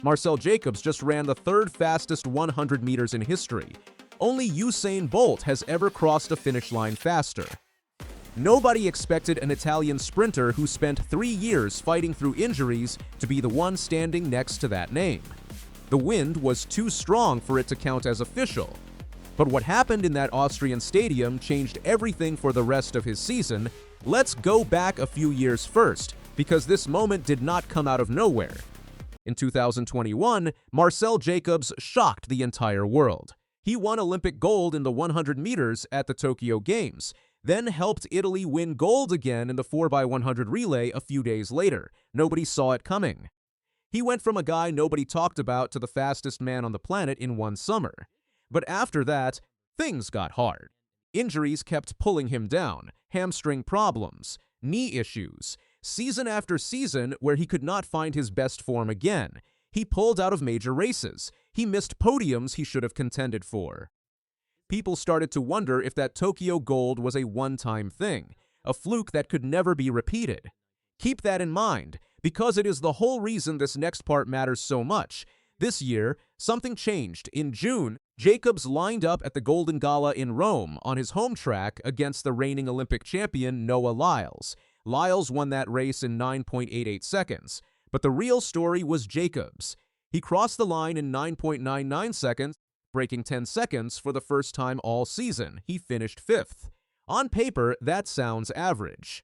Marcell Jacobs just ran the third fastest 100 meters in history. Only Usain Bolt has ever crossed a finish line faster. Nobody expected an Italian sprinter who spent 3 years fighting through injuries to be the one standing next to that name. The wind was too strong for it to count as official. But what happened in that Austrian stadium changed everything for the rest of his season. Let's go back a few years first, because this moment did not come out of nowhere. In 2021, Marcell Jacobs shocked the entire world. He won Olympic gold in the 100 meters at the Tokyo Games, then helped Italy win gold again in the 4x100 relay a few days later. Nobody saw it coming. He went from a guy nobody talked about to the fastest man on the planet in one summer. But after that, things got hard. Injuries kept pulling him down, hamstring problems, knee issues. Season after season where he could not find his best form again. He pulled out of major races. He missed podiums he should have contended for. People started to wonder if that Tokyo gold was a one-time thing, a fluke that could never be repeated. Keep that in mind, because it is the whole reason this next part matters so much. This year, something changed. In June, Jacobs lined up at the Golden Gala in Rome on his home track against the reigning Olympic champion Noah Lyles. Lyles won that race in 9.88 seconds. But the real story was Jacobs. He crossed the line in 9.99 seconds, breaking 10 seconds for the first time all season. He finished 5th. On paper, that sounds average.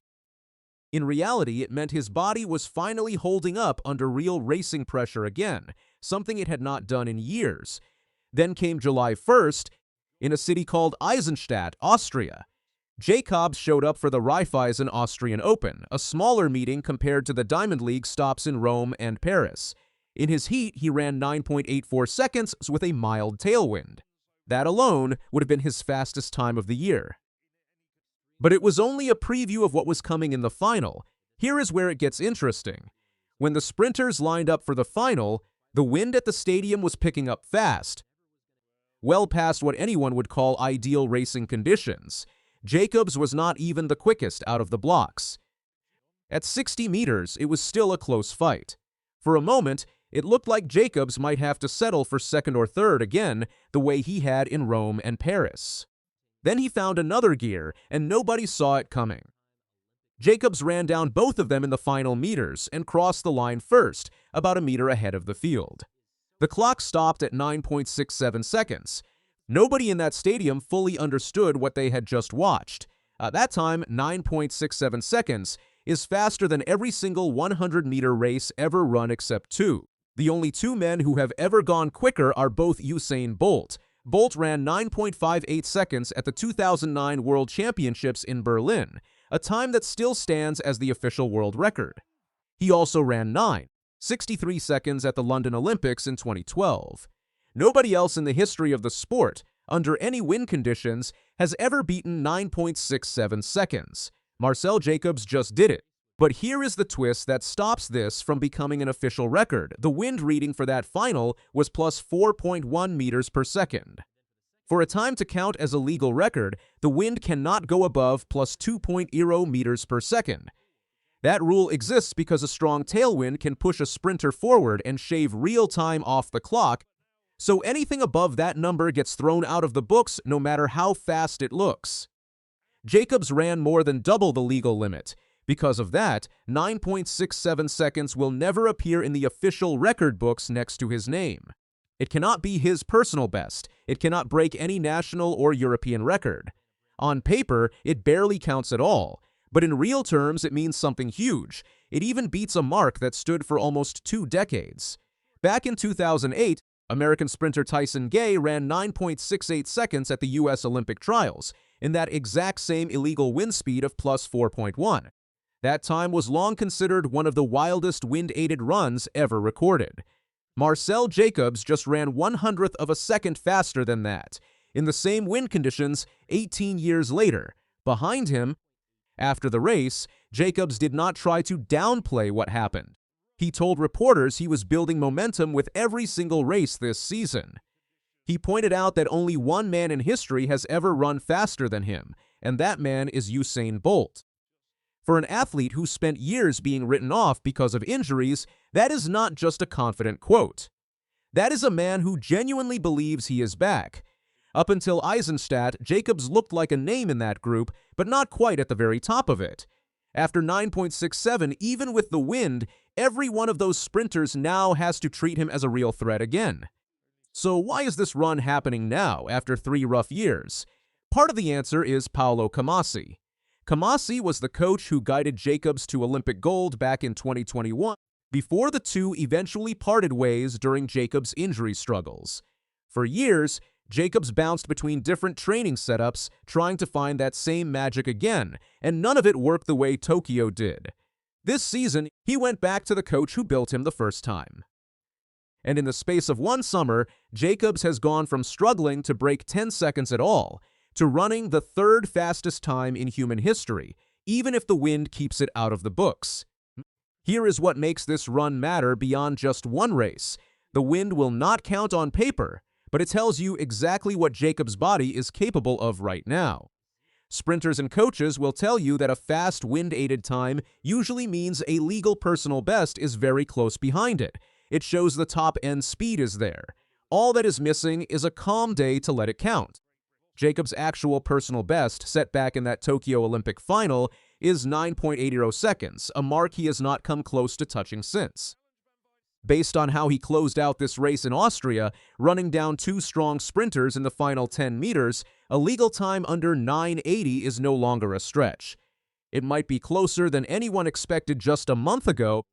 In reality, it meant his body was finally holding up under real racing pressure again, something it had not done in years. Then came July 1st in a city called Eisenstadt, Austria. Jacobs showed up for the Raiffeisen Austrian Open, a smaller meeting compared to the Diamond League stops in Rome and Paris. In his heat, he ran 9.84 seconds with a mild tailwind. That alone would have been his fastest time of the year. But it was only a preview of what was coming in the final. Here is where it gets interesting. When the sprinters lined up for the final, the wind at the stadium was picking up fast, well past what anyone would call ideal racing conditions. Jacobs was not even the quickest out of the blocks. At 60 meters, it was still a close fight. For a moment, it looked like Jacobs might have to settle for second or third again, the way he had in Rome and Paris. Then he found another gear, and nobody saw it coming. Jacobs ran down both of them in the final meters and crossed the line first, about a meter ahead of the field. The clock stopped at 9.67 seconds. Nobody in that stadium fully understood what they had just watched. At that time, 9.67 seconds is faster than every single 100-meter race ever run except two. The only two men who have ever gone quicker are both Usain Bolt. Bolt ran 9.58 seconds at the 2009 World Championships in Berlin, a time that still stands as the official world record. He also ran 9.63 seconds at the London Olympics in 2012. Nobody else in the history of the sport, under any wind conditions, has ever beaten 9.67 seconds. Marcell Jacobs just did it. But here is the twist that stops this from becoming an official record. The wind reading for that final was plus 4.1 meters per second. For a time to count as a legal record, the wind cannot go above plus 2.0 meters per second. That rule exists because a strong tailwind can push a sprinter forward and shave real time off the clock, so anything above that number gets thrown out of the books no matter how fast it looks. Jacobs ran more than double the legal limit. Because of that, 9.67 seconds will never appear in the official record books next to his name. It cannot be his personal best. It cannot break any national or European record. On paper, it barely counts at all, but in real terms, it means something huge. It even beats a mark that stood for almost 2 decades. Back in 2008, American sprinter Tyson Gay ran 9.68 seconds at the U.S. Olympic trials, in that exact same illegal wind speed of plus 4.1. That time was long considered one of the wildest wind-aided runs ever recorded. Marcell Jacobs just ran 1/100th of a second faster than that, in the same wind conditions 18 years later. Behind him, after the race, Jacobs did not try to downplay what happened. He told reporters he was building momentum with every single race this season. He pointed out that only one man in history has ever run faster than him, and that man is Usain Bolt. For an athlete who spent years being written off because of injuries, that is not just a confident quote. That is a man who genuinely believes he is back. Up until Eisenstadt, Jacobs looked like a name in that group, but not quite at the very top of it. After 9.67, even with the wind, every one of those sprinters now has to treat him as a real threat again. So why is this run happening now, after 3 rough years? Part of the answer is Paolo Camasi. Camasi was the coach who guided Jacobs to Olympic gold back in 2021, before the two eventually parted ways during Jacobs' injury struggles. For years, Jacobs bounced between different training setups, trying to find that same magic again, and none of it worked the way Tokyo did. This season, he went back to the coach who built him the first time. And in the space of 1 summer, Jacobs has gone from struggling to break 10 seconds at all, to running the 3rd fastest time in human history, even if the wind keeps it out of the books. Here is what makes this run matter beyond just one race. The wind will not count on paper, but it tells you exactly what Jacobs' body is capable of right now. Sprinters and coaches will tell you that a fast wind-aided time usually means a legal personal best is very close behind it. It shows the top-end speed is there. All that is missing is a calm day to let it count. Jacobs' actual personal best, set back in that Tokyo Olympic final, is 9.80 seconds, a mark he has not come close to touching since. Based on how he closed out this race in Austria, running down 2 strong sprinters in the final 10 meters, a legal time under 9:80 is no longer a stretch. It might be closer than anyone expected just a month ago,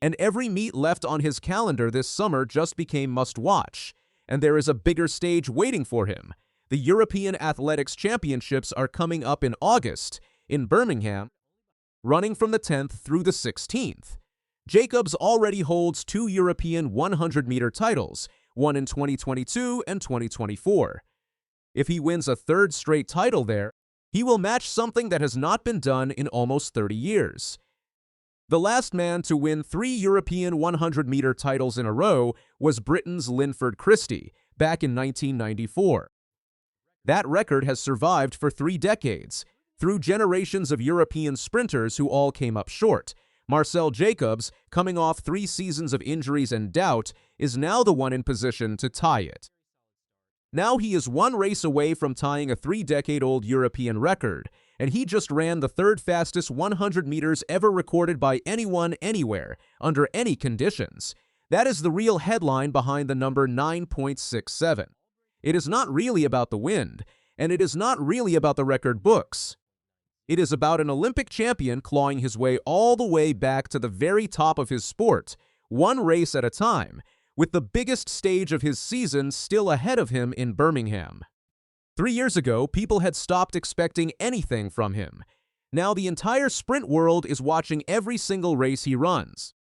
and every meet left on his calendar this summer just became must-watch, and there is a bigger stage waiting for him. The European Athletics Championships are coming up in August, in Birmingham, running from the 10th through the 16th. Jacobs already holds 2 European 100-meter titles, one in 2022 and 2024. If he wins a 3rd straight title there, he will match something that has not been done in almost 30 years. The last man to win 3 European 100-meter titles in a row was Britain's Linford Christie, back in 1994. That record has survived for 3 decades, through generations of European sprinters who all came up short. Marcell Jacobs, coming off 3 seasons of injuries and doubt, is now the one in position to tie it. Now he is 1 race away from tying a 3-decade-old European record, and he just ran the 3rd fastest 100 meters ever recorded by anyone anywhere, under any conditions. That is the real headline behind the number 9.67. It is not really about the wind, and it is not really about the record books. It is about an Olympic champion clawing his way all the way back to the very top of his sport, 1 race at a time, with the biggest stage of his season still ahead of him in Birmingham. 3 years ago, people had stopped expecting anything from him. Now the entire sprint world is watching every single race he runs.